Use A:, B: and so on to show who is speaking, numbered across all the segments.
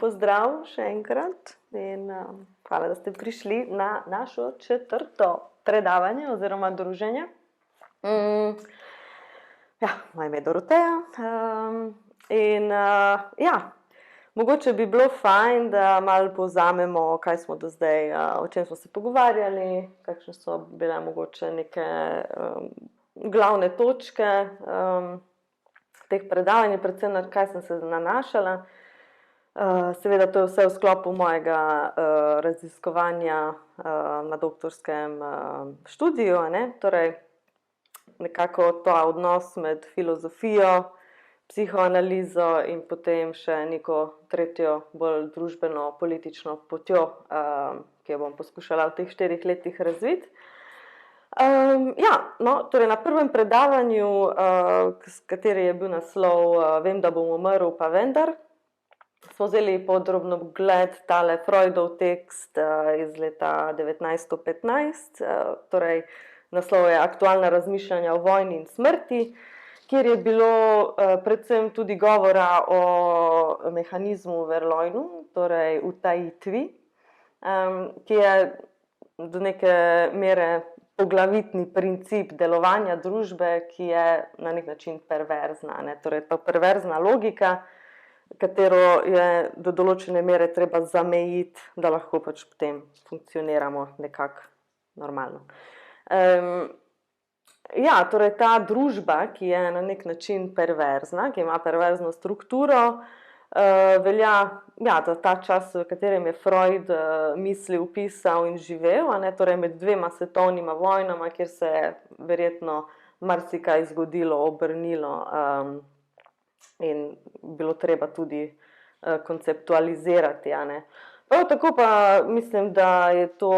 A: pozdrav še enkrat in hvala, da ste prišli na našo 4. predavanje oziroma druženje. Moje ime je Doroteja in mogoče bi bilo fajn, da malo povzamemo, kaj smo do zdaj, o čem smo se pogovarjali, kakšne so bile mogoče neke glavne točke teh predavanj, predvsem na kaj sem se nanašala. Seveda to je vse v sklopu mojega raziskovanja na doktorskem študiju, torej nekako ta odnos med filozofijo, psihoanalizo in potem še neko tretjo, bolj družbeno-politično potjo, ki jo bom poskušala v teh 4 letih razviti. Torej na prvem predavanju, kateri je bil naslov Vem, da bom umrl, pa vendar, smo vzeli podrobno pogled tale Freudov tekst iz leta 1915, torej naslov je Aktualna razmišljanja o vojni in smrti, kjer je bilo predvsem tudi govora o mehanizmu Verloinu, torej utajitvi, ki je do neke mere poglavitni princip delovanja družbe, ki je na nek način perverzna. Torej ta perverzna logika, katero je do določene mere treba zamejiti, da lahko pač potem funkcioniramo nekako normalno. Torej ta družba, ki je na nek način perverzna, ki ima perverzno strukturo, velja, za ta čas, v katerem je Freud mislil, pisal in živel, torej med 2 svetovnima vojnama, kjer se je verjetno marsikaj zgodilo, obrnilo in bilo treba tudi konceptualizirati. Prav tako pa mislim, da je to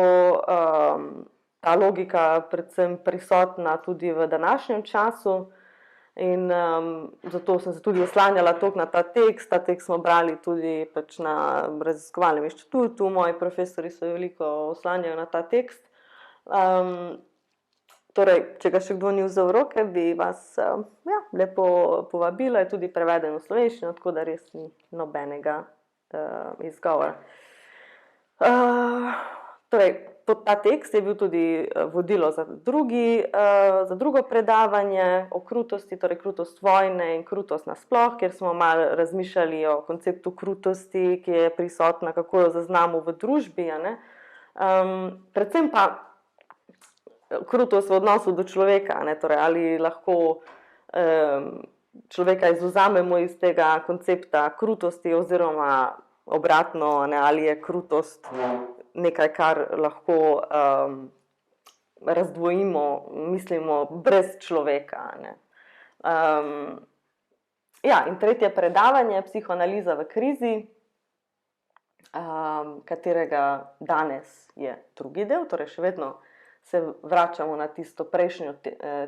A: ta logika predvsem prisotna tudi v današnjem času in zato sem se tudi oslanjala toliko na ta tekst. Ta tekst smo brali tudi pač na raziskovalnem inštitutu, moji profesori se veliko oslanjajo na ta tekst. Torej, če ga še kdo ni vzel v roke, bi vas lepo povabila, je tudi preveden v slovenščino, tako da res ni nobenega izgovora. Torej, ta tekst je bil tudi vodilo za drugo predavanje o krutosti, torej krutost vojne in krutost nasploh, kjer smo malo razmišljali o konceptu krutosti, ki je prisotna, kako jo zaznamo v družbi, predvsem pa krutost v odnosu do človeka, torej ali lahko človeka izvzamemo iz tega koncepta krutosti oziroma obratno, ali je krutost nekaj, kar lahko razdvojimo, mislimo brez človeka. In tretje predavanje, Psihoanaliza v krizi, katerega danes je drugi del, torej še vedno se vračamo na tisto prejšnjo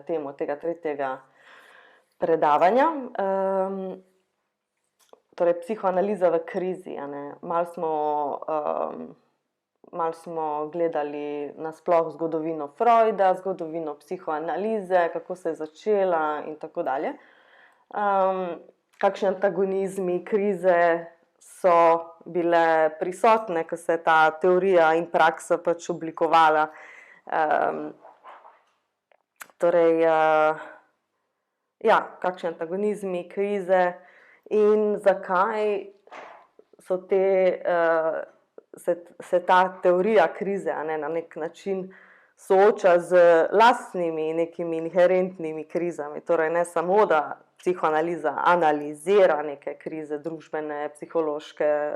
A: temo tega tretjega predavanja. Torej, psihoanaliza v krizi. Malo smo gledali nasploh zgodovino Freuda, zgodovino psihoanalize, kako se je začela in tako dalje. Kakšni antagonizmi krize so bile prisotne, ko se je ta teorija in praksa pač oblikovala. Kakšni antagonizmi krize in zakaj so se ta teorija krize na nek način sooča z lastnimi nekimi inherentnimi krizami. Torej ne samo, da psihoanaliza analizira neke krize, družbene, psihološke,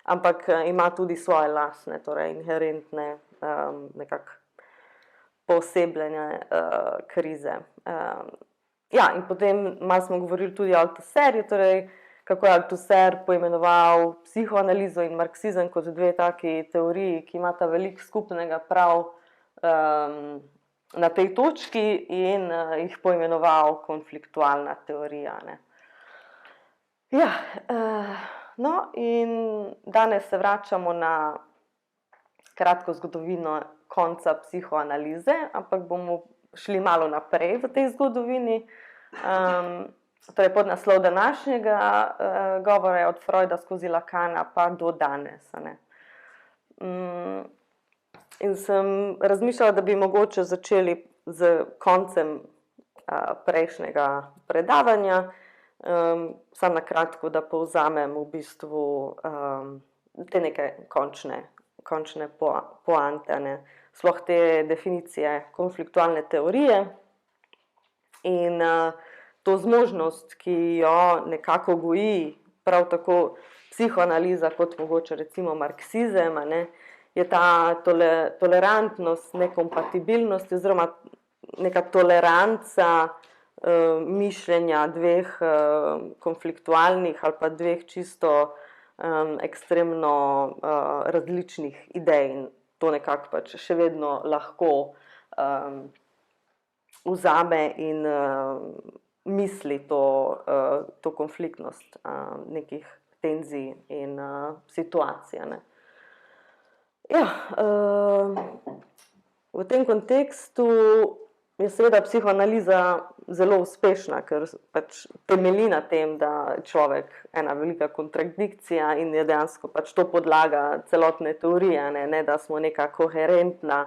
A: ampak ima tudi svoje lastne, torej inherentne nekako poosebljene krize. In potem malo smo govorili tudi o Althusserju, torej kako je Althusser poimenoval psihoanalizo in marksizem kot 2 taki teoriji, ki imata veliko skupnega prav na tej točki in jih poimenoval konfliktualna teorija. In danes se vračamo na kratko zgodovino konca psihoanalize, ampak bomo šli malo naprej v tej zgodovini. Torej, podnaslov današnjega govora je od Freuda skozi Lacana pa do danes. In sem razmišljala, da bi mogoče začeli z koncem prejšnjega predavanja, samo na kratko, da povzamem v bistvu te neke končne poante, sploh te definicije konfliktualne teorije in to zmožnost, ki jo nekako goji prav tako psihoanaliza kot mogoče recimo marksizem, je ta tolerantnost, nekompatibilnost oziroma neka toleranca mišljenja dveh konfliktualnih ali pa dveh čisto ekstremno različnih idej in to nekako pač še vedno lahko vzame in misli to konfliktnost nekih tenzij in situacij. Ja, v tem kontekstu je seveda psihoanaliza zelo uspešna, ker pač temelji na tem, da je človek ena velika kontradikcija in je dejansko pač to podlaga celotne teorije, ne da smo neka koherentna,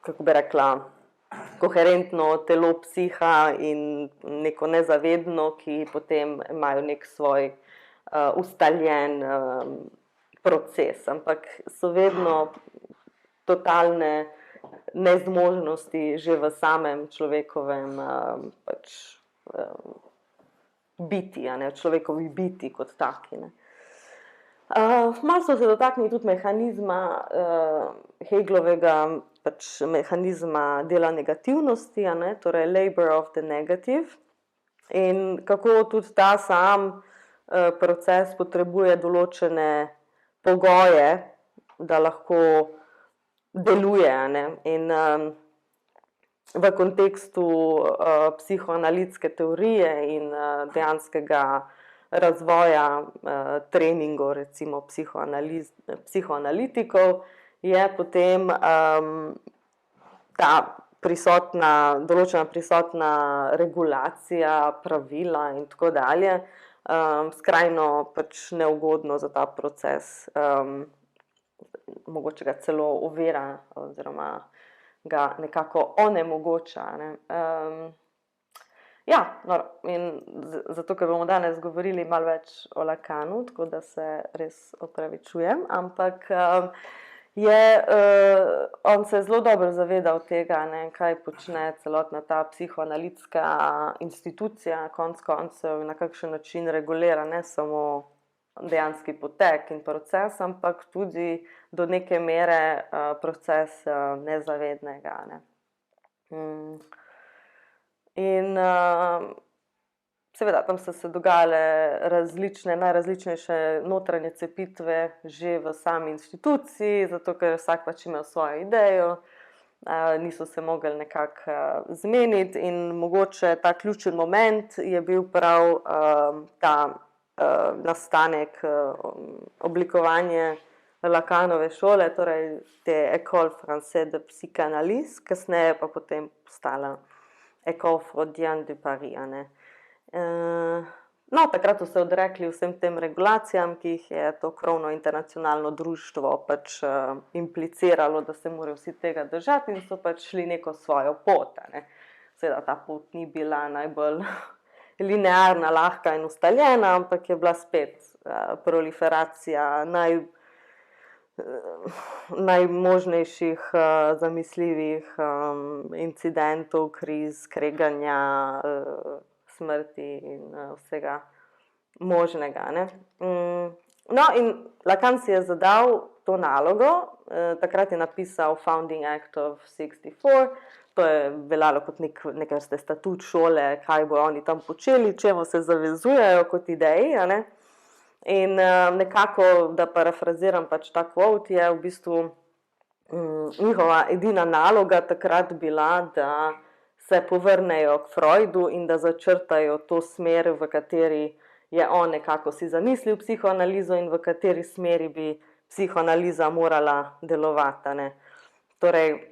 A: kako bi rekla, koherentno telo psiha in neko nezavedno, ki potem imajo nek svoj ustaljen proces, ampak so vedno totalne nezmožnosti že v samem človekovem biti, človekovi biti kot taki. Malo so se dotaknili tudi mehanizma Heglovega, pač mehanizma dela negativnosti, torej labor of the negative, in kako tudi ta sam proces potrebuje določene pogoje, da lahko deluje, in v kontekstu psihoanalitske teorije in dejanskega razvoja treningov, recimo psihoanalitikov, je potem ta določena prisotna regulacija, pravila in tako dalje, skrajno pač neugodno za ta proces, mogoče ga celo ovira oziroma ga nekako onemogoča. Ja, in zato, ker bomo danes govorili malo več o Lacanu, tako da se res opravičujem, ampak on se je zelo dobro zavedal tega, kaj počne celotna ta psihoanalitska institucija, konec koncev, na kakšen način regulira ne samo dejanski potek in proces, ampak tudi do neke mere proces nezavednega. In seveda tam so se dogajale najrazličnejše notranje cepitve že v sami instituciji, zato ker vsak pač imel svojo idejo, niso se mogli nekako zmeniti in mogoče ta ključen moment je bil prav ta nastanek, oblikovanje Lacanove šole, torej te École française de psychanalyse, kasneje pa potem postala École freudienne de Paris. No, takrat so se odrekli vsem tem regulacijam, ki jih je to krovno internacionalno društvo pač impliciralo, da se morajo vsi tega držati in so pač šli neko svojo pot. Seveda ta pot ni bila najbolj linearna, lahka in ustaljena, ampak je bila spet proliferacija najmožnejših zamisljivih incidentov, kriz, kreganja, smrti in vsega možnega. No, in Lacan si je zadal to nalogo, takrat je napisal Founding Act of 64, to je veljalo kot neke vrste statut šole, kaj bodo oni tam počeli, čemu se zavezujejo kot ideji. In nekako, da parafraziram pač ta quote, je v bistvu njihova edina naloga takrat bila, da se povrnejo k Freudu in da začrtajo to smer, v kateri je on nekako si zamislil psihoanalizo in v kateri smeri bi psihoanaliza morala delovati. Torej,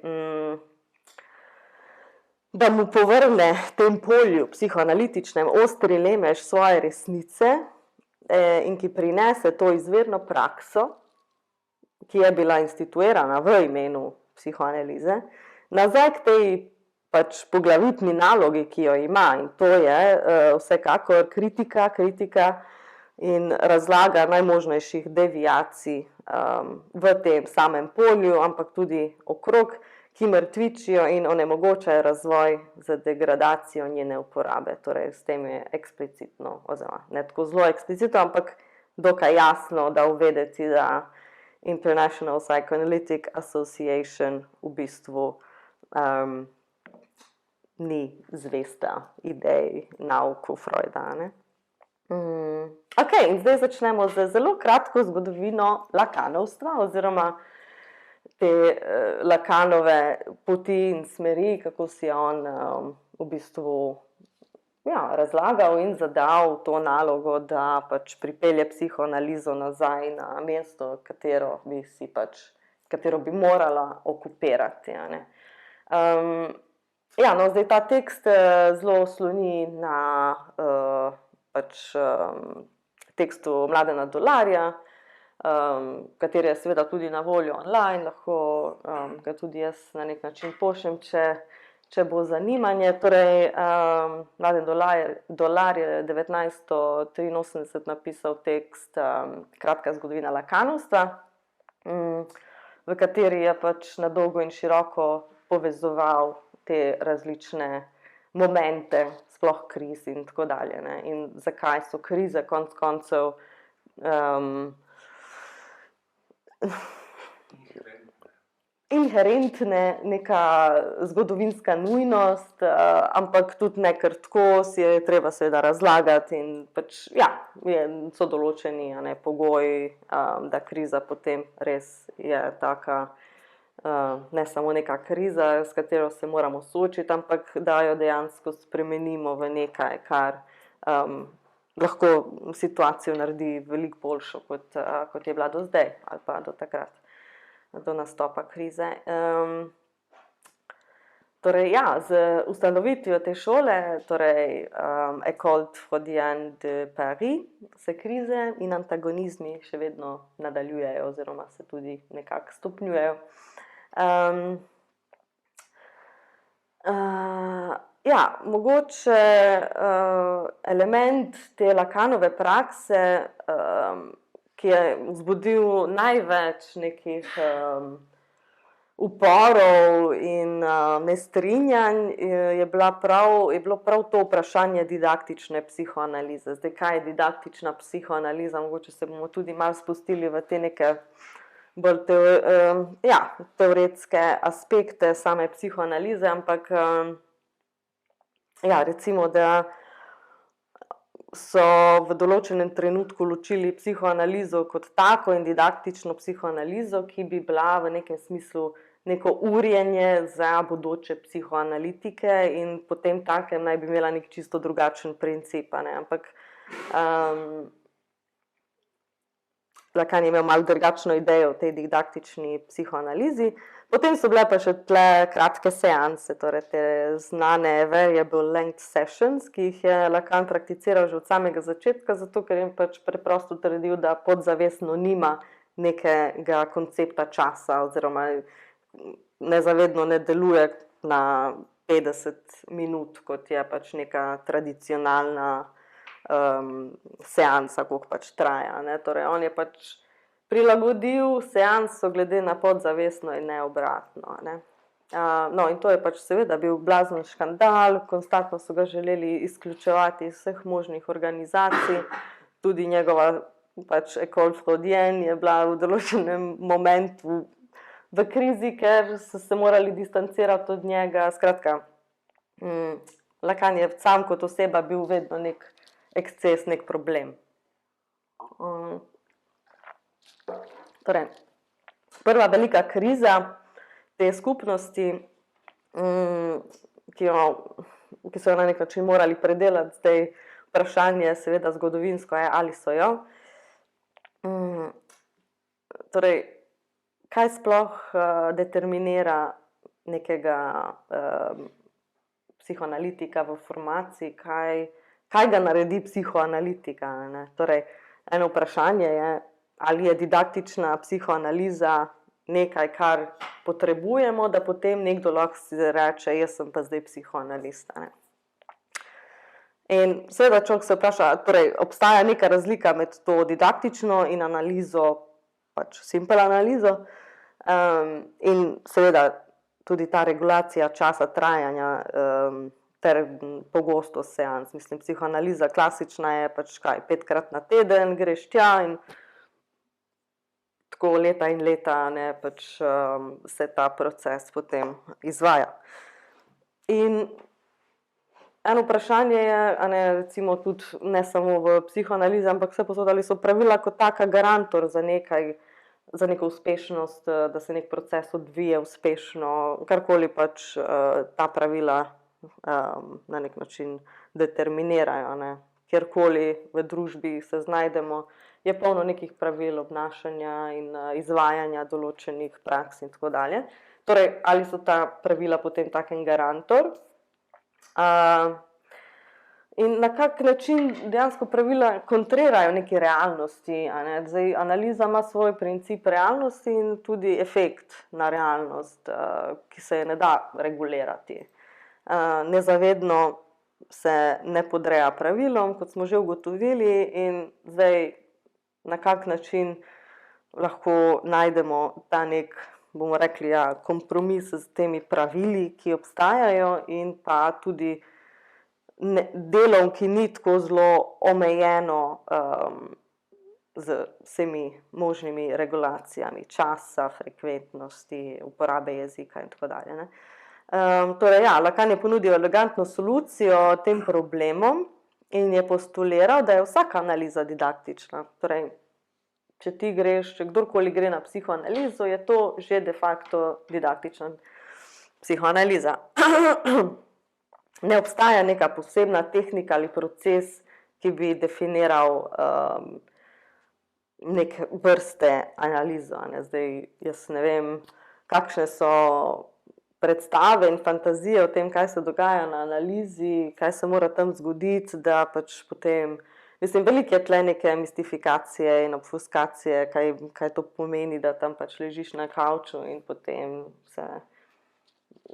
A: da mu povrne tem polju psihoanalitičnem ostri lemež svoje resnice in ki prinese to izvirno prakso, ki je bila instituirana v imenu psihoanalize, nazaj k tej pač poglavitni nalogi, ki jo ima, in to je vsekakor kritika in razlaga najmožnejših deviacij v tem samem polju, ampak tudi okrog, ki mrtvičijo in onemogočajo razvoj za degradacijo njene uporabe. Torej, s tem je eksplicitno, oziroma ne tako zelo eksplicitno, ampak dokaj jasno, da uvedeti, da International Psychoanalytic Association v bistvu ni zvesta ideji nauku Freuda, ne? Ok, in zdaj začnemo z zelo kratko zgodovino lakanovstva, oziroma te Lacanove poti in smeri, kako si je on v bistvu razlagal in zadal to nalogo, da pač pripelje psihoanalizo nazaj na mesto, katero bi morala okupirati, a ne. No, zdaj ta tekst zelo sloni na tekstu Mladena Dolarja, kateri je seveda tudi na voljo online, lahko ga tudi jaz na nek način pošljem, če bo zanimanje. Torej, Mladen Dolar je 1983 napisal tekst Kratka zgodovina lakanovstva, v kateri je pač na dolgo in široko povezoval te različne momente, sploh kriz in tako dalje, ne? In zakaj so krize konec koncev inherentne, neka zgodovinska nujnost, ampak tudi ne kar tako, si je treba seveda razlagati in pač, so določeni pogoji, da kriza potem res je taka, ne samo neka kriza, s katero se moramo soočiti, ampak da jo dejansko spremenimo v nekaj, kar lahko situacijo naredi veliko boljšo, kot je bila do zdaj ali pa do takrat, do nastopa krize. Torej, z ustanovitvijo te šole, torej École Freudienne de Paris, se krize in antagonizmi še vedno nadaljujejo oziroma se tudi nekako stopnjujejo. Mogoče element te Lacanove prakse, ki je vzbudil največ nekih uporov in nestrinjanj, je bilo prav to vprašanje didaktične psihoanalize. Zdaj, kaj je didaktična psihoanaliza? Mogoče se bomo tudi malo spustili v te neke bolj teoretske aspekte same psihoanalize, ampak recimo, da so v določenem trenutku ločili psihoanalizo kot tako in didaktično psihoanalizo, ki bi bila v nekem smislu neko urjenje za bodoče psihoanalitike in potem takem naj bi imela nek čisto drugačen princip, ne, ampak Lacan je imel malo drugačno idejo o tej didaktični psihoanalizi. Potem so bile pa še tle kratke seanse, torej te znane variable length sessions, ki jih je Lacan prakticiral že od samega začetka, zato ker je pač preprosto trdil, da podzavestno nima nekega koncepta časa oziroma nezavedno ne deluje na 50 minut, kot je pač neka tradicionalna seansa, koliko pač traja, ne. Torej, on je pač prilagodil seanso glede na podzavestno in ne obratno, ne. No, in to je pač seveda bil blazen škandal, konstantno so ga želeli izključevati iz vseh možnih organizacij, tudi njegova pač École Freudienne je bila v določenem momentu v krizi, ker so se morali distancirati od njega. Skratka, Lacan je sam kot oseba bil vedno nek eksces, nek problem. Torej, prva velika kriza te skupnosti, ki so jo na nek način morali predelati, zdaj vprašanje seveda zgodovinsko je, ali so jo. Torej, kaj sploh determinira nekega psihoanalitika v formaciji, kaj ga naredi psihoanalitika, ne? Torej, eno vprašanje je, ali je didaktična psihoanaliza nekaj, kar potrebujemo, da potem nekdo lahko si reče, jaz sem pa zdaj psihoanalist, ne? In seveda človek se vpraša, torej, obstaja neka razlika med to didaktično in analizo, pač simple analizo, in seveda tudi ta regulacija časa trajanja, ter pogostost seans. Mislim, psihoanaliza klasična je pač 5-krat na teden, greš tja in tako leta in leta, ne, pač se ta proces potem izvaja. In eno vprašanje je, recimo tudi ne samo v psihoanalizi, ampak vsepovsod, ali so pravila kot taka garantor za nekaj, za neko uspešnost, da se nek proces odvije uspešno, karkoli pač ta pravila na nek način determinirajo, ne. Kjerkoli v družbi se znajdemo, je polno nekih pravil obnašanja in izvajanja določenih praks in tako dalje. Torej, ali so ta pravila potem taken garantor? In na kak način dejansko pravila kontrirajo neki realnosti, ne? Zdaj, analiza ima svoj princip realnosti in tudi efekt na realnost, ki se je ne da regulirati. Nezavedno se ne podreja pravilom, kot smo že ugotovili, in zdaj na kak način lahko najdemo ta nek, bomo rekli, kompromis s temi pravili, ki obstajajo, in pa tudi delom, ki ni tako zelo omejeno z vsemi možnimi regulacijami časa, frekventnosti, uporabe jezika in tako dalje, ne. Torej, Lacan je ponudil elegantno solucijo tem problemom in je postuliral, da je vsaka analiza didaktična. Torej, če kdorkoli gre na psihoanalizo, je to že de facto didaktična psihoanaliza. Ne obstaja neka posebna tehnika ali proces, ki bi definiral neke vrste analizo, ne. Zdaj, jaz ne vem, kakšne so predstave in fantazije o tem, kaj se dogaja na analizi, kaj se mora tam zgoditi, da pač potem, mislim, veliko je tle neke mistifikacije in obfuskacije, kaj to pomeni, da tam pač ležiš na kavču in potem se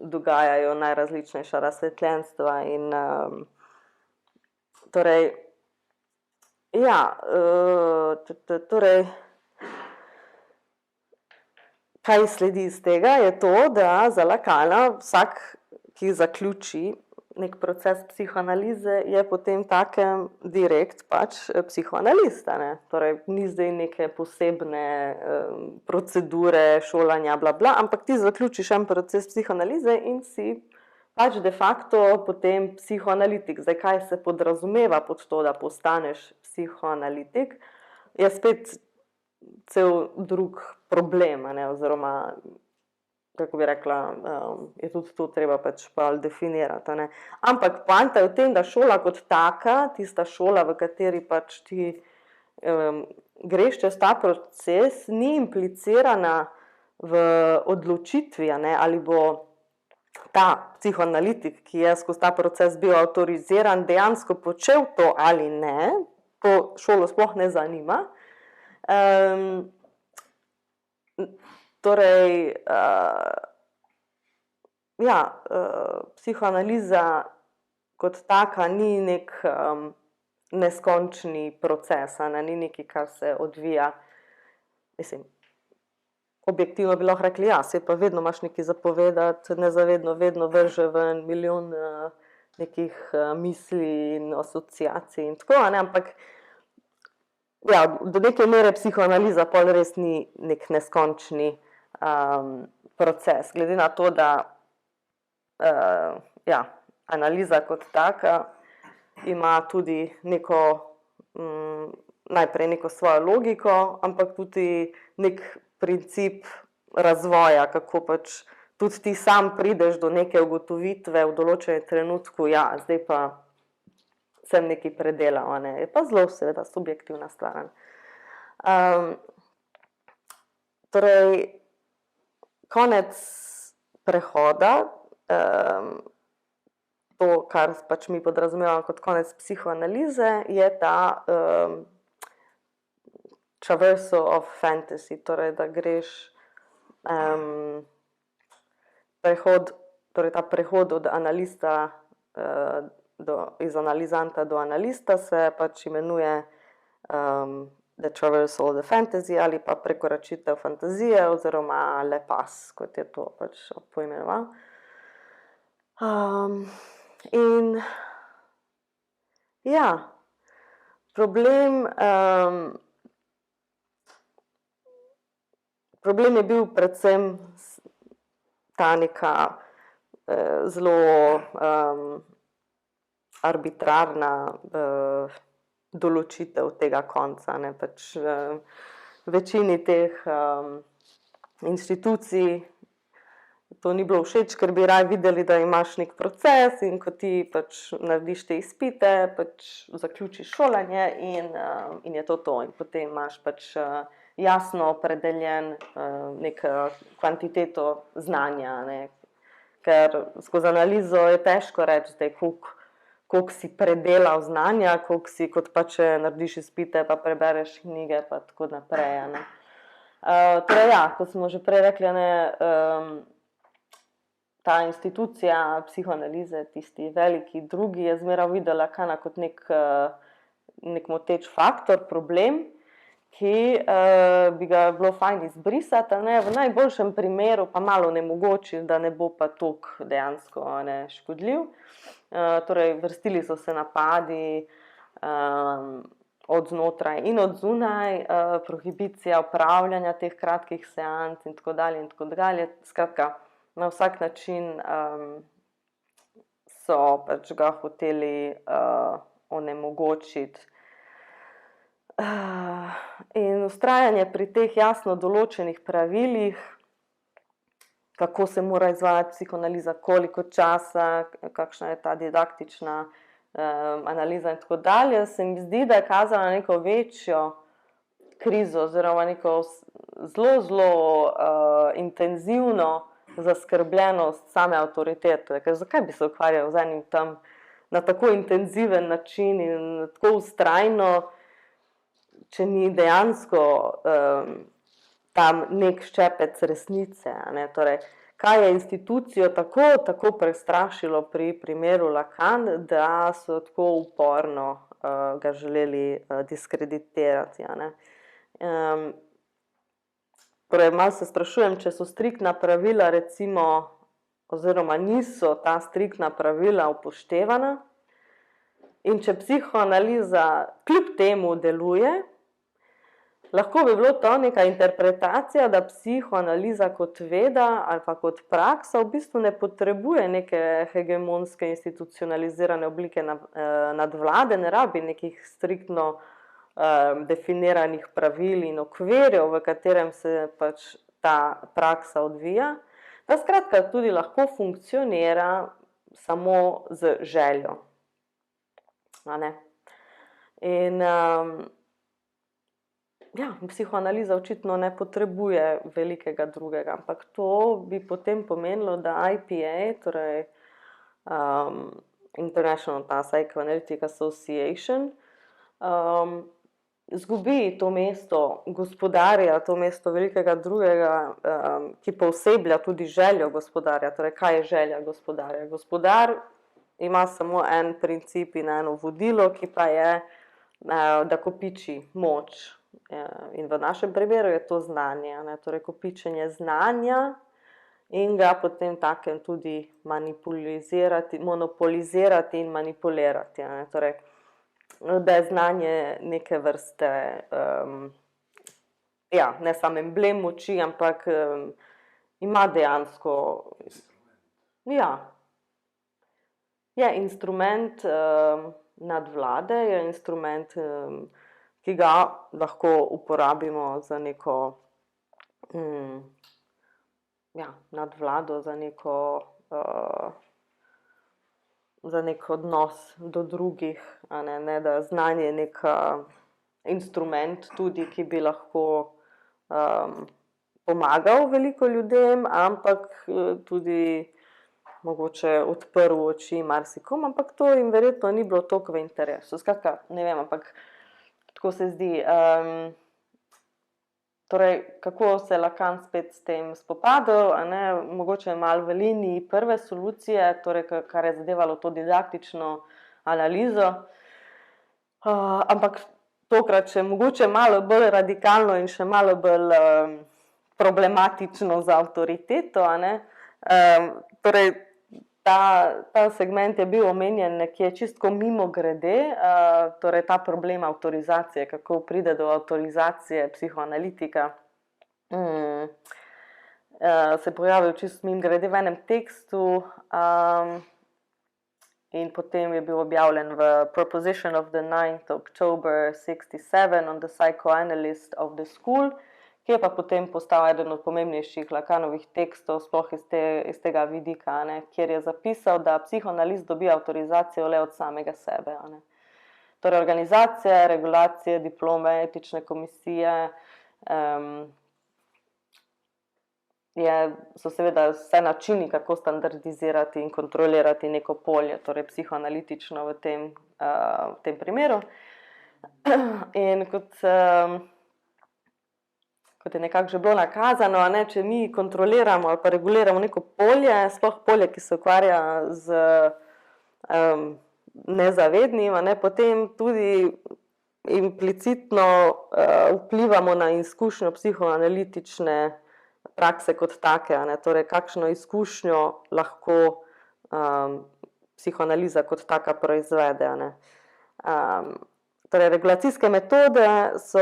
A: dogajajo najrazličnejša razsvetljenstva in torej, torej, kaj sledi iz tega, je to, da za Lacana vsak, ki zaključi nek proces psihoanalize, je potem takem direkt pač psihoanalist, ne. Torej, ni zdaj neke posebne procedure, šolanja, ampak ti zaključiš en proces psihoanalize in si pač de facto potem psihoanalitik. Zdaj, kaj se podrazumeva pod to, da postaneš psihoanalitik, je spet cel drug problem, ne, oziroma, kako bi rekla, je tudi to treba pač definirati, ne. Ampak poanta je v tem, da šola kot taka, tista šola, v kateri pač ti greš čez ta proces, ni implicirana v odločitvi, ne, ali bo ta psihoanalitik, ki je skozi ta proces bil avtoriziran, dejansko počel to ali ne, to šolo sploh ne zanima. Torej, psihoanaliza kot taka ni nek neskončni proces, ne, ni nekaj, kar se odvija, mislim, objektivno bi lahko rekli, saj pa vedno imaš nekaj za povedati, nezavedno vedno vrže ven milijon nekih misli in asociacij in tako, ne, ampak do neke mere psihoanaliza pol res ni nek neskončni proces, glede na to, da analiza kot taka ima tudi neko, najprej neko svojo logiko, ampak tudi nek princip razvoja, kako pač tudi ti sam prideš do neke ugotovitve v določenem trenutku, zdaj pa sem nekaj predelal, ne, je pa zelo seveda subjektivna stvar. Torej, konec prehoda to, kar pač mi podrazumevamo kot konec psihoanalize, je ta traversal of fantasy, torej da greš ta prehod od analista iz analizanta do analista se pač imenuje the traversal of the fantasy ali pa prekoračitev fantazije oziroma le pas, kot je to pač poimenoval. In ja, problem je bil predvsem ta neka zelo arbitrarna določitev tega konca, ne, pač večini teh institucij to ni bilo všeč, ker bi raje videli, da imaš nek proces in ko ti pač narediš te izpite, pač zaključiš šolanje in je to. In potem imaš pač jasno opredeljen neko kvantiteto znanja, ne, ker skozi analizo je težko reči, zdaj, koliko si predelal znanja, koliko si, kot pa če narediš izpite, pa prebereš knjige, pa tako naprej, ne. Torej ja, kot smo že prej rekli, ne, ta institucija psihoanalize, tisti veliki drugi, je zmeraj videla Lakana kot nek moteč faktor, problem, ki bi ga bilo fajn izbrisati, ne, v najboljšem primeru pa malo onemogočiti, da ne bo pa toliko dejansko, ne, škodljiv. Torej, vrstili so se napadi od znotraj in od zunaj, prohibicija opravljanja teh kratkih seans in tako dalje in tako dalje. Skratka, na vsak način so pač ga hoteli onemogočiti. In vztrajanje pri teh jasno določenih pravilih, kako se mora izvajati psihoanaliza, koliko časa, kakšna je ta didaktična analiza in tako dalje, se mi zdi, da je kazala neko večjo krizo oziroma neko zelo intenzivno zaskrbljenost same avtoritete. Ker zakaj bi se ukvarjal z enim tam na tako intenziven način in tako vztrajno, če ni dejansko tam nek ščepec resnice, ne, torej, kaj je institucijo tako prestrašilo pri primeru Lacan, da so tako uporno ga želeli diskreditirati, ne. Torej, malo se sprašujem, če so striktna pravila recimo, oziroma niso ta striktna pravila upoštevana in če psihoanaliza kljub temu deluje, lahko bi bilo to neka interpretacija, da psihoanaliza kot veda ali pa kot praksa v bistvu ne potrebuje neke hegemonske institucionalizirane oblike nadvlade, ne rabi nekih striktno definiranih pravil in okvirjev, v katerem se pač ta praksa odvija, da skratka tudi lahko funkcionira samo z željo. A ne? In ja, psihoanaliza očitno ne potrebuje velikega drugega, ampak to bi potem pomenilo, da IPA, torej International Psychoanalytic Association, izgubi to mesto gospodarja, to mesto velikega drugega, ki pooseblja tudi željo gospodarja. Torej, kaj je želja gospodarja? Gospodar ima samo en princip in eno vodilo, ki pa je, da kopiči moč. In v našem primeru je to znanje, ne, torej kopičenje znanja in ga potem takem tudi monopolizirati in manipulirati, ne, torej, da je znanje neke vrste, ja, ne samo emblem moči, ampak ima dejansko, ja, je instrument nadvlade, je instrument, ki ga lahko uporabimo za neko nadvlado, za nek odnos do drugih, a ne, da znanje je nek instrument tudi, ki bi lahko pomagal veliko ljudem, ampak tudi mogoče odprl oči marsikom, ampak to jim verjetno ni bilo toliko v interesu. Skratka, ne vem, ampak tako se zdi. Torej, kako se je Lacan spet s tem spopadel, mogoče malo v liniji prve solucije, torej, kar je zadevalo to didaktično analizo, ampak tokrat še mogoče malo bolj radikalno in še malo bolj problematično za avtoriteto. Torej, ta segment je bil omenjen nekje čistko mimogrede, torej ta problem avtorizacije, kako pride do avtorizacije psihoanalitika, se pojavil čisto mimogrede v enem tekstu, in potem je bil objavljen v Proposition of the 9th October 67 on the Psychoanalyst of the School, ki je pa potem postal eden od pomembnejših Lacanovih tekstov, sploh iz tega vidika, kjer je zapisal, da psihoanalist dobi avtorizacijo le od samega sebe. Torej, organizacije, regulacije, diplome, etične komisije, so seveda vse načini, kako standardizirati in kontrolirati neko polje, torej psihoanalitično v tem primeru. In kot je nekako že bilo nakazano, če mi kontroliramo ali pa reguliramo neko polje, sploh polje, ki se ukvarja z nezavednim, potem tudi implicitno vplivamo na izkušnjo psihoanalitične prakse kot take, torej kakšno izkušnjo lahko psihoanaliza kot taka proizvede. Torej, regulacijske metode so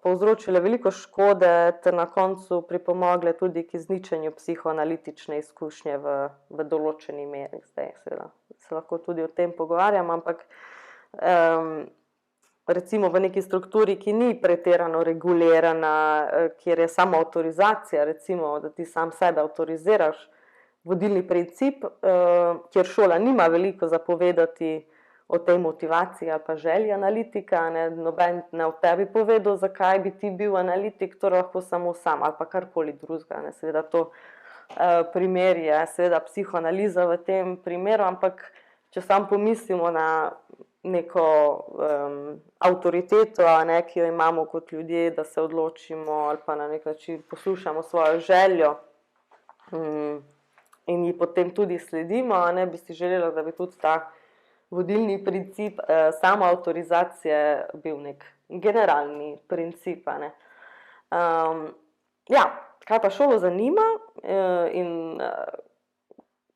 A: povzročile veliko škode ter na koncu pripomogle tudi k izničenju psihoanalitične izkušnje v določeni meri. Zdaj seveda se lahko tudi o tem pogovarjam, ampak recimo v neki strukturi, ki ni pretirano regulirana, kjer je samo avtorizacija, recimo, da ti sam sebe avtoriziraš, vodilni princip, kjer šola nima veliko za povedati o tej motivaciji ali pa želji analitika, noben ne o tebi povedal, zakaj bi ti bil analitik, to lahko samo sam ali pa karkoli drugega. Seveda to primer je seveda psihoanaliza v tem primeru, ampak če sam pomislimo na neko avtoriteto, ki jo imamo kot ljudje, da se odločimo ali pa na nek način poslušamo svojo željo in ji potem tudi sledimo, bi si želela, da bi tudi ta vodilni princip samoavtorizacije bil nek generalni princip. Kaj pa šolo zanima in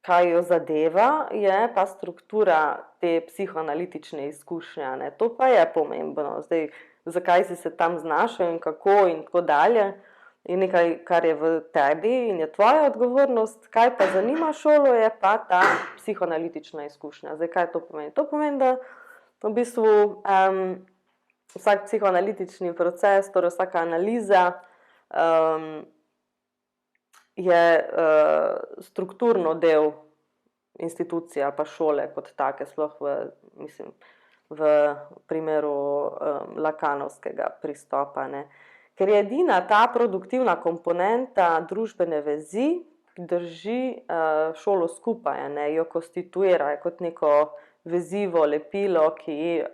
A: kaj jo zadeva, je pa struktura te psihoanalitične izkušnje. To pa je pomembno. Zdaj, zakaj si se tam znašel in kako in tako dalje, je nekaj, kar je v tebi in je tvoja odgovornost. Kaj pa zanima šolo, je pa ta psihoanalitična izkušnja. Zdaj, kaj to pomeni? To pomeni, da v bistvu vsak psihoanalitični proces, torej vsaka analiza je strukturno del institucije ali pa šole kot take, sploh v primeru lakanovskega pristopa. Ker je edina ta produktivna komponenta družbene vezi, ki drži šolo skupaj, jo konstituira kot neko vezivo lepilo, ki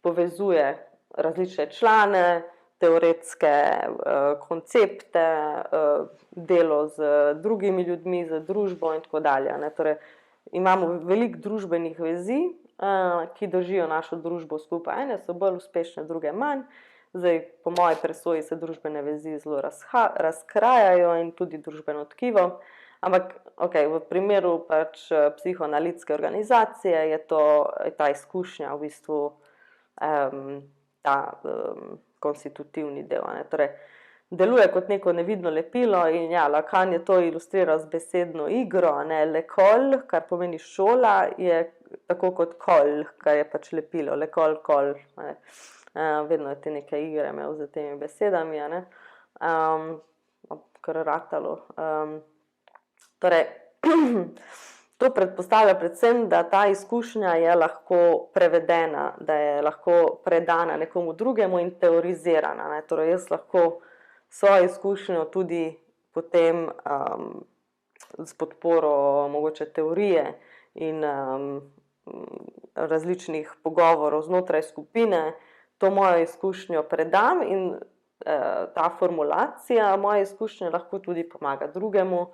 A: povezuje različne člane, teoretske koncepte, delo z drugimi ljudmi, z družbo in tako dalje. Torej, imamo veliko družbenih vezi, ki držijo našo družbo skupaj. Ene so bolj uspešne, druge manj. Zdaj, po moji presoji se družbene vezi zelo razkrajajo in tudi družbeno tkivo, ampak v primeru psihoanalitske organizacije je ta izkušnja v bistvu ta konstitutivni del. Torej, deluje kot neko nevidno lepilo in Lacan je to ilustriral z besedno igro. L'école, kar pomeni šola, je tako kot kol, kar je pač lepilo, l'école, kol. Vedno je te neke igre imel z temi besedami, kar ratalo. Torej, to predpostavlja predvsem, da ta izkušnja je lahko prevedena, da je lahko predana nekomu drugemu in teorizirana. Torej, jaz lahko svojo izkušnjo tudi potem s podporo mogoče teorije in različnih pogovorov znotraj skupine to mojo izkušnjo predam in ta formulacija moje izkušnje lahko tudi pomaga drugemu,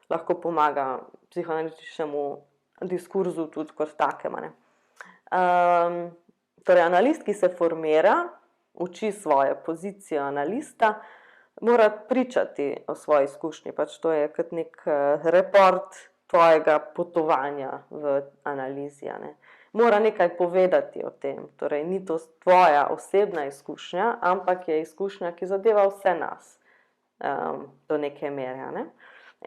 A: lahko pomaga psihoanalitičnemu diskurzu tudi kot takemu. Torej, analist, ki se formira, uči svojo pozicijo analista, mora pričati o svoji izkušnji, pač to je kot nek report tvojega potovanja v analizi. Mora nekaj povedati o tem, torej ni to tvoja osebna izkušnja, ampak je izkušnja, ki zadeva vse nas do neke mere.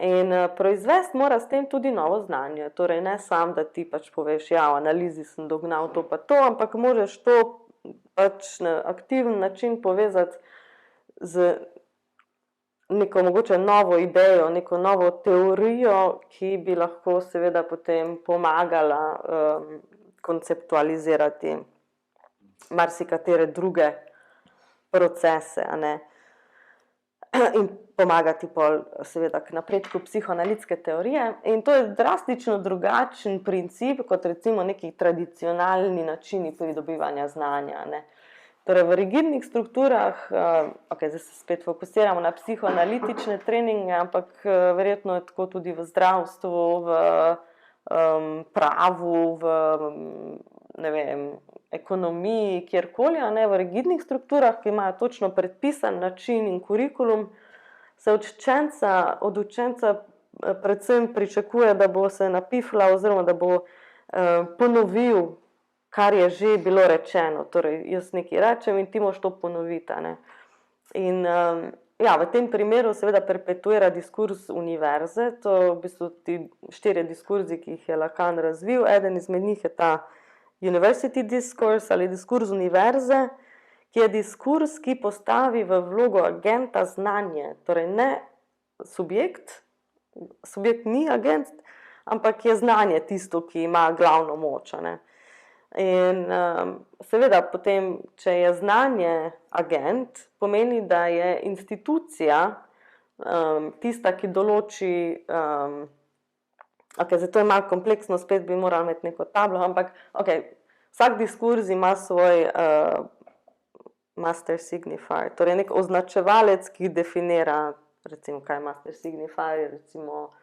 A: In proizvesti mora s tem tudi novo znanje, torej ne samo, da ti pač poveš, ja, v analizi sem dognal to pa to, ampak moraš to pač na aktiven način povezati z neko mogoče novo idejo, neko novo teorijo, ki bi lahko seveda potem pomagala konceptualizirati marsikatere druge procese, in pomagati pol seveda k napredku psihoanalitske teorije. In to je drastično drugačen princip kot recimo neki tradicionalni načini pridobivanja znanja. Torej, v rigidnih strukturah, zdaj se spet fokusiramo na psihoanalitične treninge, ampak verjetno je tako tudi v zdravstvu, v pravu, v ekonomiji, kjerkoli, v rigidnih strukturah, ki imajo točno predpisan način in kurikulum, se od učenca predvsem pričakuje, da bo se napiflal oziroma da bo ponovil, kar je že bilo rečeno. Torej, jaz nekaj rečem in ti moraš to ponoviti. In v tem primeru seveda perpetuira diskurs univerze, to v bistvu ti 4 diskurzi, ki jih je Lacan razvil. Eden izmed njih je ta University Discourse ali diskurs univerze, ki je diskurs, ki postavi v vlogo agenta znanje, torej ne subjekt ni agent, ampak je znanje tisto, ki ima glavno moč. In seveda potem, če je znanje agent, pomeni, da je institucija tista, ki določi, zato je malo kompleksno, spet bi morali imeti neko tablo, ampak vsak diskurs ima svoj master signifier, torej nek označevalec, ki definira, recimo, kaj je master signifier, recimo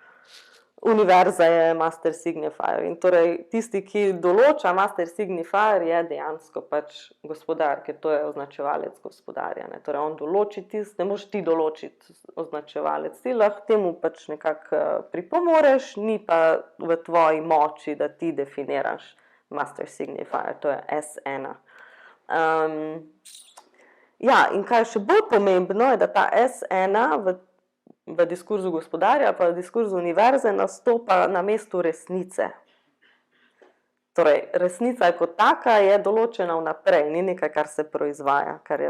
A: univerza je master signifier. In torej tisti, ki določa master signifier, je dejansko pač gospodar, ker to je označevalec gospodarja. Torej on določi ne moreš ti določiti označevalec, ti lahko temu pač nekako pripomoreš, ni pa v tvoji moči, da ti definiraš master signifier, to je S1. In kaj je še bolj pomembno, je, da ta S1 v diskurzu gospodarja, pa v diskurzu univerze nastopa na mestu resnice. Torej, resnica kot taka je določena vnaprej, ni nekaj, kar se proizvaja, kar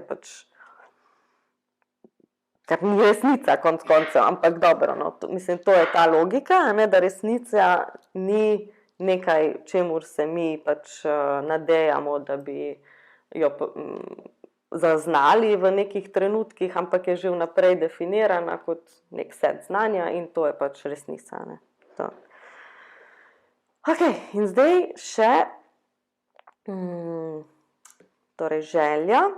A: ni resnica konec koncev, ampak dobro, mislim, to je ta logika, da resnica ni nekaj, čemur se mi pač nadejamo, da bi jo zaznali v nekih trenutkih, ampak je že vnaprej definirana kot nek set znanja in to je pač resnica. In zdaj še torej želja.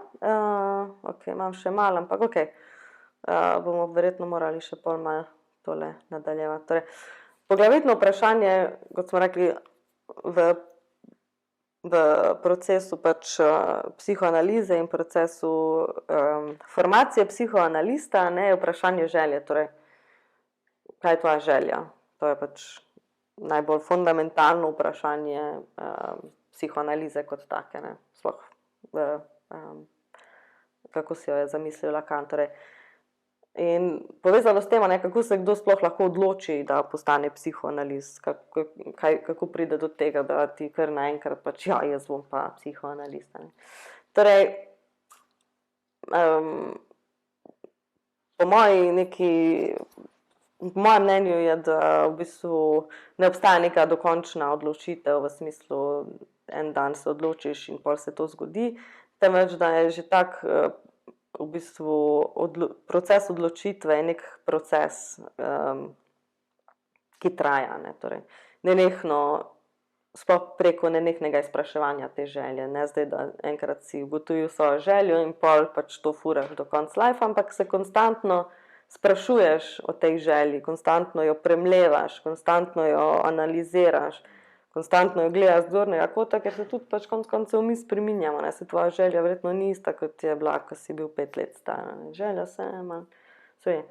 A: Imam še malo, ampak bomo verjetno morali še pol malo tole nadaljevati. Torej, poglavitno vprašanje, kot smo rekli, v procesu pač psihoanalize in procesu formacije psihoanalista je vprašanje želje. Torej, kaj je tvoja želja? To je pač najbolj fundamentalno vprašanje psihoanalize kot take. Sploh kako si jo je zamislil Lacan. In povezano s tem, kako se kdo sploh lahko odloči, da postane psihoanalist, kako pride do tega, da ti kar naenkrat pač, jaz bom pa psihoanalist. Torej, po mojem mnenju je, da v bistvu ne obstaja neka dokončna odločitev v smislu, en dan se odločiš in pol se to zgodi, temveč da je že tak v bistvu proces odločitve je nek proces, ki traja, ne, torej nenehno, sploh preko nenehnega izpraševanja te želje, ne zdaj, da enkrat si ugotovil svojo željo in pol pač to furaš do konca life, ampak se konstantno sprašuješ o tej želji, konstantno jo premlevaš, konstantno jo analiziraš, konstantno jo gledaš z zornega kota, ker se tudi pač konec koncev mi spreminjamo, ne, se tvoja želja verjetno ni ista, kot je bila, ko si bil 5 let star, ne, želja se ima, torej,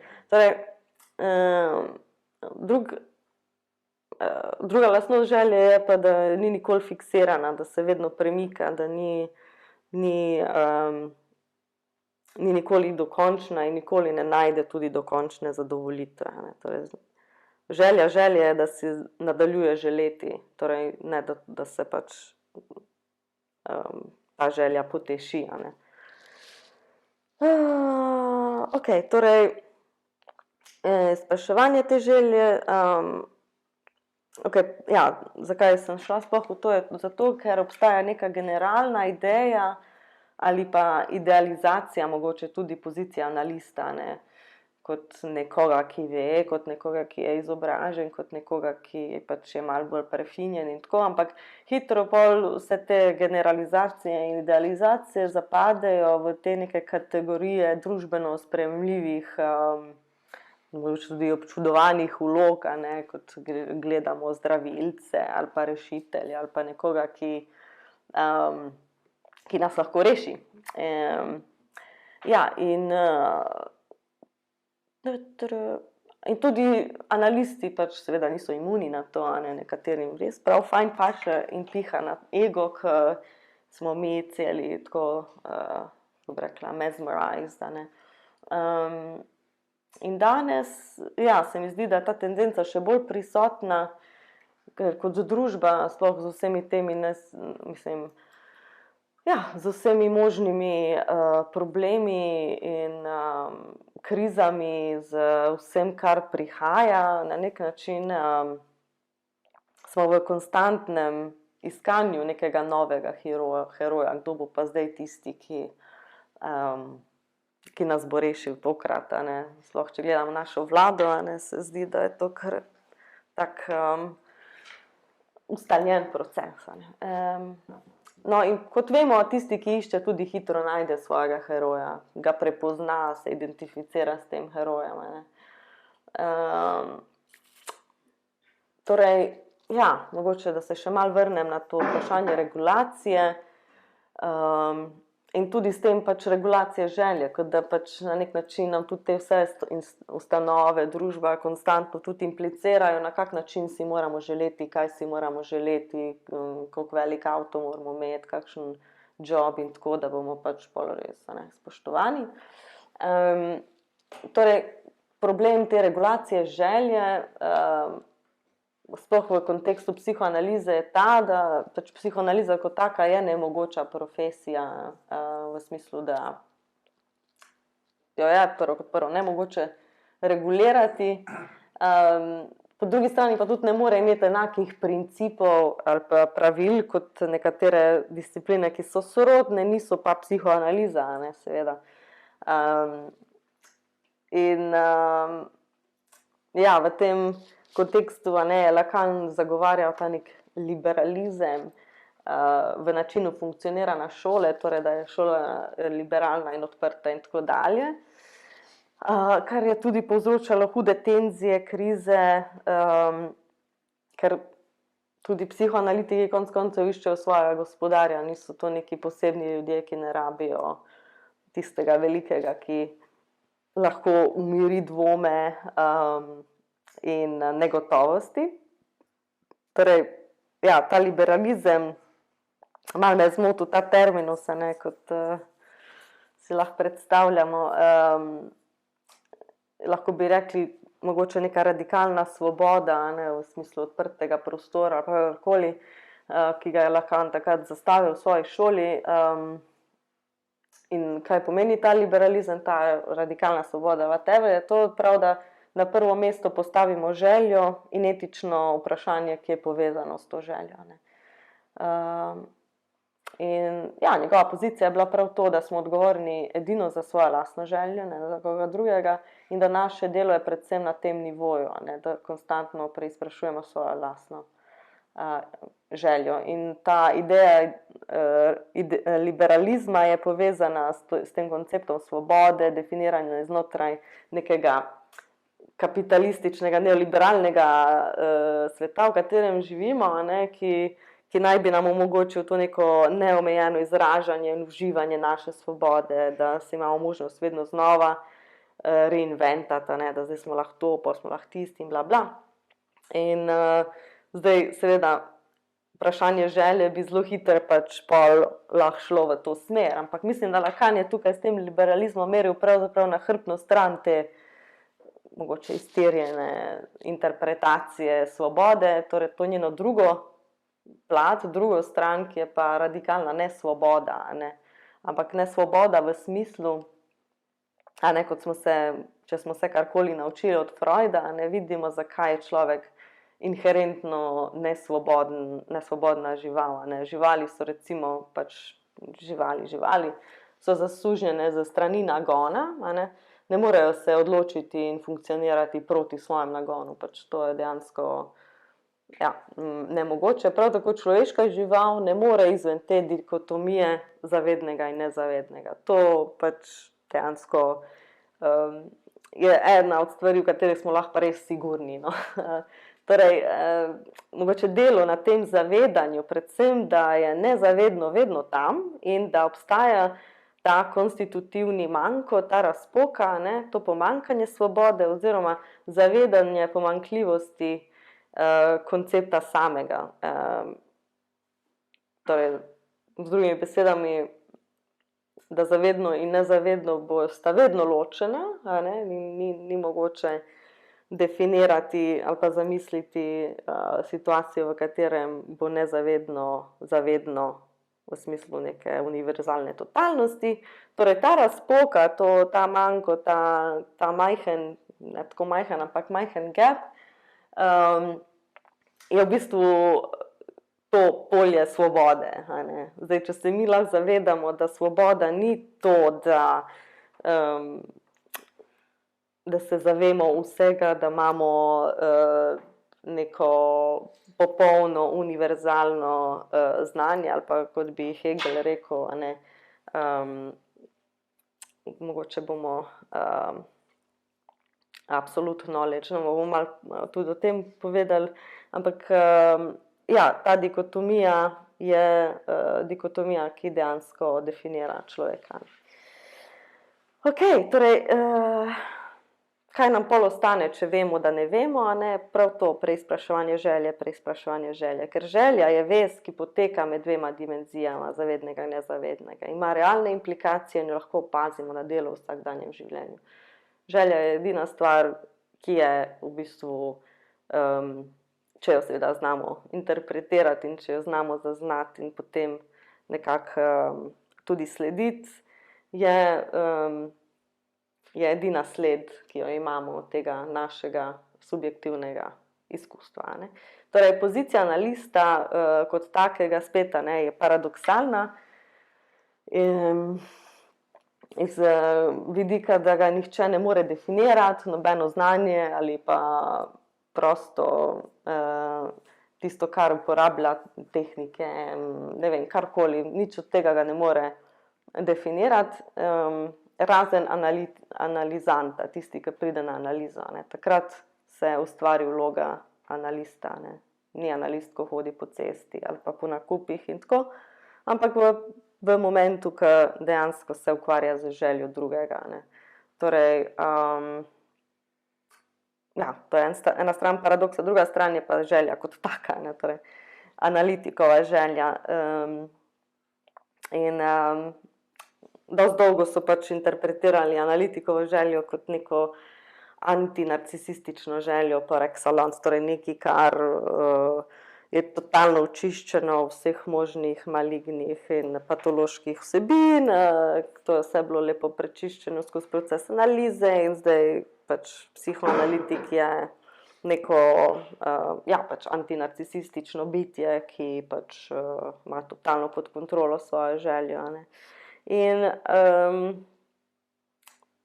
A: druga lastnost želje je pa, da ni nikoli fiksirana, da se vedno premika, da ni nikoli dokončna in nikoli ne najde tudi dokončne zadovoljitve, ne, torej, želja je, da si nadaljuje želeti, torej ne, da se pač ta želja poteši, a ne. Okej, torej, spraševanje te želje, okej, ja, zakaj sem šla sploh v to, je zato, ker obstaja neka generalna ideja ali pa idealizacija, mogoče tudi pozicija analista, ne, kot nekoga, ki ve, kot nekoga, ki je izobražen, kot nekoga, ki pač je malo bolj prefinjen in tako, ampak hitro pol vse te generalizacije in idealizacije zapadejo v te neke kategorije družbeno sprejemljivih, mogoče tudi občudovanih vlog, a ne, kot gledamo zdravilce ali pa rešitelje ali pa nekoga, ki nas lahko reši. Ja, in tudi analisti pač seveda niso imuni na to, a ne, nekaterim res prav fajn paše in piha na ego, ko smo mi celi tako, bi rekla, mesmerized, a ne. In danes, ja, se mi zdi, da je ta tendenca še bolj prisotna, ker kot družba, sploh z vsemi temi, mislim, ja, z vsemi možnimi problemi in krizami, z vsem, kar prihaja, na nek način smo v konstantnem iskanju nekega novega heroja, kdo bo pa zdaj tisti, ki nas bo rešil tokrat, a ne. Sploh, če gledamo našo vlado, a ne, se zdi, da je to kar tak ustaljen proces, a ne. No, in kot vemo, tisti, ki išče, tudi hitro najde svojega heroja, ga prepozna, se identificira s tem herojem, a ne. Torej, ja, mogoče, da se še malo vrnem na to vprašanje regulacije, in tudi s tem pač regulacije želje, kot da pač na nek način nam tudi te vse ustanove, družba konstantno tudi implicirajo, na kak način si moramo želeti, kaj si moramo želeti, koliko velik avto moramo imeti, kakšen job in tako, da bomo pač pol res, a ne, spoštovani. Torej, problem te regulacije želje, sploh v kontekstu psihoanalize je ta, da pač psihoanaliza kot taka je nemogoča profesija, v smislu, da jo je prvo nemogoče regulirati, po drugi strani pa tudi ne more imeti enakih principov ali pa pravil kot nekatere discipline, ki so sorodne, niso pa psihoanaliza, a ne, seveda. Ja, v tem kontekstu, a ne, Lacan zagovarja ta nek liberalizem v načinu funkcioniranja šole, torej, da je šola liberalna in odprta in tako dalje, kar je tudi povzročalo hude tenzije, krize, ker tudi psihoanalitiki konec koncev iščejo svojega gospodarja, niso to neki posebni ljudje, ki ne rabijo tistega velikega, ki lahko umiri dvome in negotovosti. Torej, ja, ta liberalizem, malo me je zmotil ta terminus, a ne, kot si lahko predstavljamo, lahko bi rekli mogoče neka radikalna svoboda, a ne, v smislu odprtega prostora ali kakorkoli, ki ga je Lacan takrat zastavil v svoji šoli. In kaj pomeni ta liberalizem, ta radikalna svoboda? Whatever je to prav, da na prvo mesto postavimo željo in etično vprašanje, ki je povezano s to željo, ne. In ja, njegova pozicija je bila prav to, da smo odgovorni edino za svojo lastno željo, ne za koga drugega, in da naše delo je predvsem na tem nivoju, ne, da konstantno preizprašujemo svojo lastno željo. In ta ideja liberalizma je povezana s tem konceptom svobode, definiranja znotraj nekega kapitalističnega, neoliberalnega sveta, v katerem živimo, ne, ki naj bi nam omogočil to neko neomejeno izražanje in uživanje naše svobode, da se imamo možnost vedno znova reinventati, ne, da zdaj smo lahko to, pa smo lahko tisti in bla bla. In zdaj seveda vprašanje želje bi zelo hitro pač pol lahko šlo v to smer, ampak mislim, da Lacan je tukaj s tem liberalizmom meril pravzaprav na hrbtno stran te mogoče iztirjene interpretacije svobode, torej to njeno drugo plat, drugo stran, ki je pa radikalna nesvoboda, ne? Ampak nesvoboda v smislu, kot če smo se karkoli naučili od Freuda, ne vidimo, zakaj je človek inherentno nesvobodna žival. Ne? Živali so recimo pač živali so zasužnjene za strani nagona, ne morejo se odločiti in funkcionirati proti svojem nagonu, pač to je dejansko nemogoče. Prav tako človeška žival ne more izven te dikotomije zavednega in nezavednega. To pač dejansko je ena od stvari, v katerih smo lahko pa res sigurni. No? Torej, mogoče delo na tem zavedanju, predvsem, da je nezavedno vedno tam in da obstaja ta konstitutivni manko, ta razpoka, ne, to pomankanje svobode oziroma zavedanje pomanjkljivosti koncepta samega. Torej, z drugimi besedami, da zavedno in nezavedno sta vedno ločena, ni mogoče definirati ali pa zamisliti situacijo, v katerem bo nezavedno zavedno v smislu neke univerzalne totalnosti. Torej, ta razpoka, ta manko, ta majhen, ne tako majhen, ampak majhen gap, je v bistvu to polje svobode. Zdaj, če se mi lahko zavedamo, da svoboda ni to, da se zavemo vsega, da imamo neko popolno, univerzalno znanje, ali pa kot bi Hegel rekel, mogoče bomo absolute knowledge, bomo malo tudi o tem povedali, ampak ta dikotomija je dikotomija, ki dejansko definira človeka. Torej, kaj nam pol ostane, če vemo, da ne vemo, prav to preizpraševanje želje, ker želja je vez, ki poteka med dvema dimenzijama, zavednega in nezavednega. Ima realne implikacije in jo lahko opazimo na delu v vsakdanjem življenju. Želja je edina stvar, ki je v bistvu, če jo seveda znamo interpretirati in če jo znamo zaznati in potem nekako tudi slediti, je edina sled, ki jo imamo od tega našega subjektivnega izkustva. Torej, pozicija analista kot takega spet je paradoksalna iz vidika, da ga nihče ne more definirati, nobeno znanje ali pa prosto tisto, kar uporablja tehnike, ne vem, karkoli, nič od tega ga ne more definirati, razen analizanta, tisti, ki pride na analizo. Takrat se ustvari vloga analista. Ni analist, ko hodi po cesti ali pa po nakupih in tako, ampak v momentu, ko dejansko se ukvarja z željo drugega. Torej, to je ena stran paradoksa, druga stran je pa želja kot taka, torej analitikova želja. In dosti dolgo so pač interpretirali analitikovo željo kot neko antinarcisistično željo par excellence, torej nekaj, kar je totalno očiščeno vseh možnih malignih in patoloških vsebin, to je vse bilo lepo prečiščeno skozi proces analize in zdaj pač psihoanalitik je neko pač antinarcisistično bitje, ki pač ima totalno pod kontrolo svojo željo. Ne. In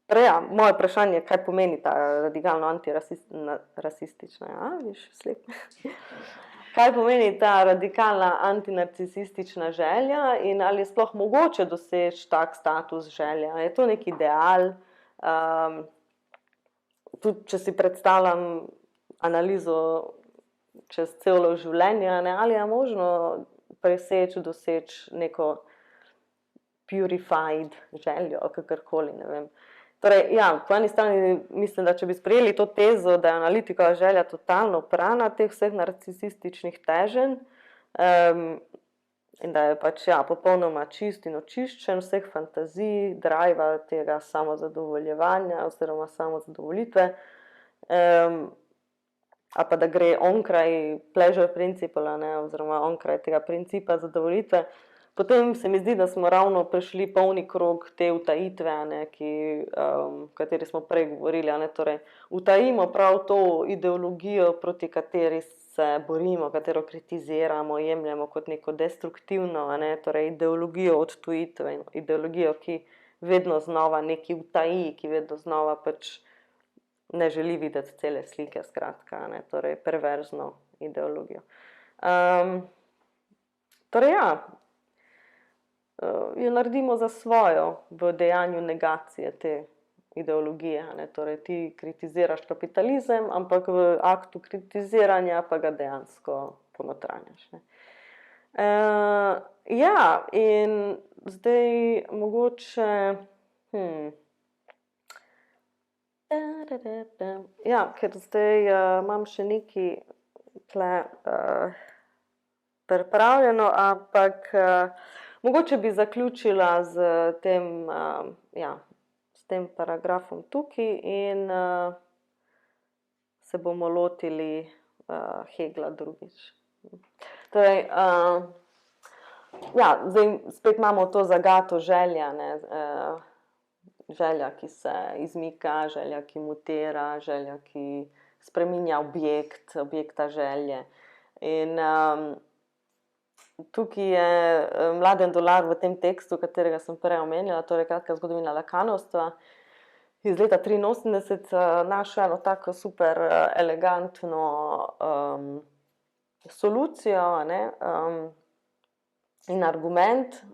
A: torej, moje vprašanje, kaj pomeni ta radikalno antirasistična, viš, slep. Kaj pomeni ta radikalna antinarcisistična želja in ali je sploh mogoče doseči tak status želja? Je to nek ideal? Tudi, če si predstavljam analizo čez celo življenje, ali je možno preseči, doseči neko purified željo, kakorkoli, ne vem. Torej, po eni strani mislim, da če bi sprejeli to tezo, da je analitikova želja totalno prana teh vseh narcisističnih teženj in da je pač popolnoma čist in očiščen vseh fantazij, drajva tega samozadovoljevanja oziroma samozadovolitve, ali pa da gre onkraj pleasure principla, oziroma onkraj tega principa zadovoljitve, potem se mi zdi, da smo ravno prišli polni krog te utajitve, o kateri smo prej govorili. Torej, utajimo prav to ideologijo, proti kateri se borimo, katero kritiziramo, jemljemo kot neko destruktivno, torej ideologijo odtujitve, ideologijo, ki vedno znova nekaj utaji, ki vedno znova pač ne želi videti cele slike, skratka, torej perverzno ideologijo. Torej, jo naredimo za svojo v dejanju negacije te ideologije. Torej, ti kritiziraš kapitalizem, ampak v aktu kritiziranja pa ga dejansko ponotranjaš. In zdaj mogoče ker zdaj imam še nekaj tle pripravljeno, ampak mogoče bi zaključila s tem paragrafom tukaj in se bomo lotili Hegla drugič. Torej, zdaj spet imamo to zagato želja, želja, ki se izmika, želja, ki mutira, želja, ki spreminja objekta želje. In tukaj je Mladen Dolar v tem tekstu, katerega sem prej omenjala, torej Kratka zgodovina lakanovstva, iz leta 1983 našel eno tako super elegantno solucijo in argument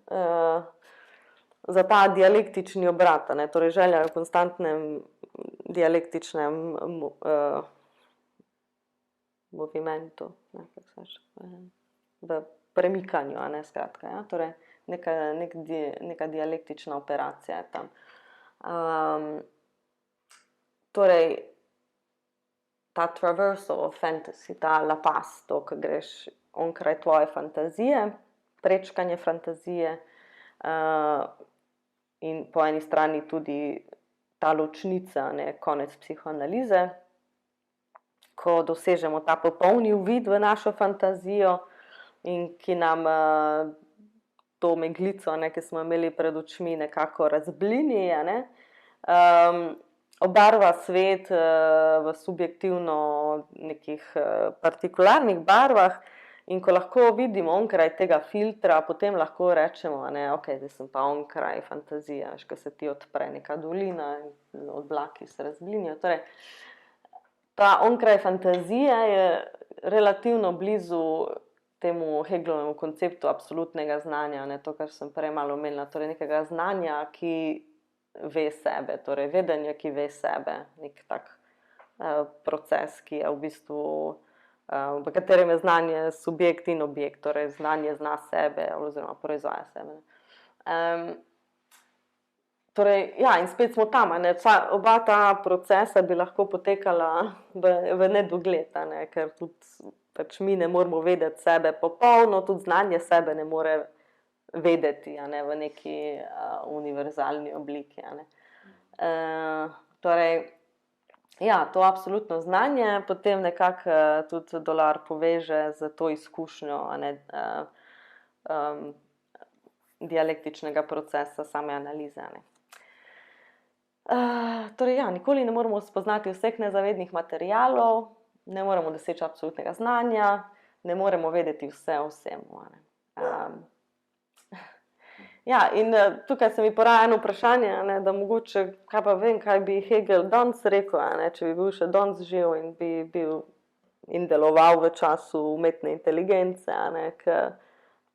A: za ta dialektični obrat, torej želja v konstantnem dialektičnem movimentu, v premikanju, skratka, torej neka dialektična operacija je tam. Torej, ta traversal of fantasy, ta lapast, to, ko greš onkraj tvoje fantazije, prečkanje fantazije in po eni strani tudi ta ločnica, konec psihoanalize, ko dosežemo ta popolni uvid v našo fantazijo in ki nam to meglico, ki smo imeli pred očmi, nekako razblini, obarva svet v subjektivno nekih partikularnih barvah in ko lahko vidimo onkraj tega filtra, potem lahko rečemo, ok, zdaj sem pa onkraj fantazija, ko se ti odpre neka dolina in oblaki se razblinijo. Torej, ta onkraj fantazija je relativno blizu temu Heglovemu konceptu absolutnega znanja, to, kar sem prej malo omenila, torej nekega znanja, ki ve sebe, torej vedenje, ki ve sebe, nek tak proces, ki je v bistvu, v katerem je znanje subjekt in objekt, torej znanje zna sebe oziroma proizvaja sebe. Torej, in spet smo tam, oba ta procesa bi lahko potekala v nedogled, ker tudi pač mi ne moramo vedeti sebe popolno, tudi znanje sebe ne more vedeti, v neki univerzalni obliki. Torej, to absolutno znanje potem nekako tudi Dolar poveže z to izkušnjo dialektičnega procesa same analize. Torej, nikoli ne moramo spoznati vseh nezavednih materialov, ne moremo doseči absolutnega znanja, ne moremo vedeti vse o vsemu. Ja, in tukaj se mi poraja eno vprašanje, da mogoče, kaj pa vem, kaj bi Hegel danes rekel, če bi bil še danes živ in bi bil in deloval v času umetne inteligence,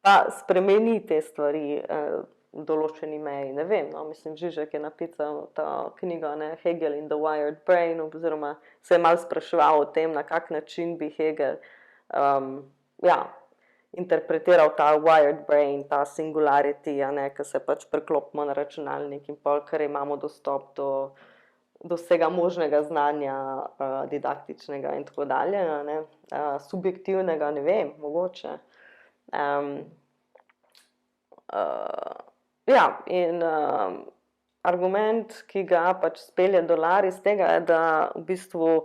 A: pa spremeni te stvari v določeni meji, ne vem, mislim, Žižek je napisal ta knjiga, Hegel in the Wired Brain, oziroma se je malo spraševal o tem, na kak način bi Hegel interpretiral ta wired brain, ta singularity, ki se pač preklopimo na računalnik in pol, ker imamo dostop do vsega možnega znanja, didaktičnega in tako dalje, subjektivnega, ne vem, mogoče. Ja, in argument, ki ga pač spelje Dolar iz tega, je, da v bistvu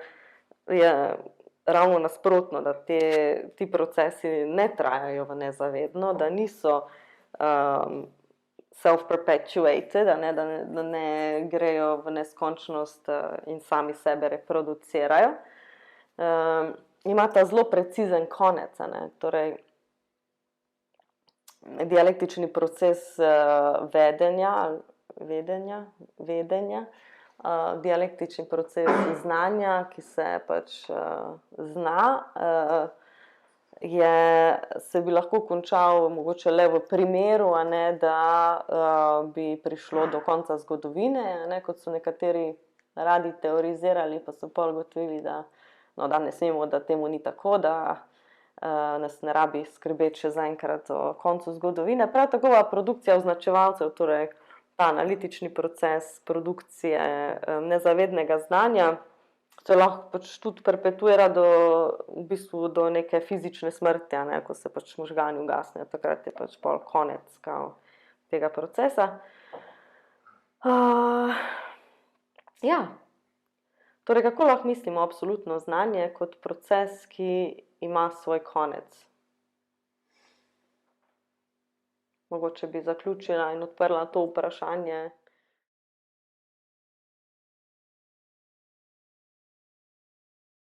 A: je ravno nasprotno, da ti procesi ne trajajo v nezavedno, da niso self-perpetuated, da ne grejo v neskončnost in sami sebe reproducirajo. Imata zelo precizen konec, torej dialektični proces vedenja, dialektični proces znanja, ki se pač zna, se bi lahko končal mogoče le v primeru, da bi prišlo do konca zgodovine, kot so nekateri radi teorizirali, pa so pol ugotovili, da danes vemo, da temu ni tako, da nas ne rabi skrbeti še zaenkrat o koncu zgodovine. Prav tako pa produkcija označevalcev, torej ta analitični proces produkcije nezavednega znanja, se lahko pač tudi perpetuira v bistvu do neke fizične smrti, ko se pač možgani ugasnejo, takrat je pač pol konec tega procesa. Ja, torej kako lahko mislimo absolutno znanje kot proces, ki ima svoj konec? Mogoče bi zaključila in odprla to vprašanje.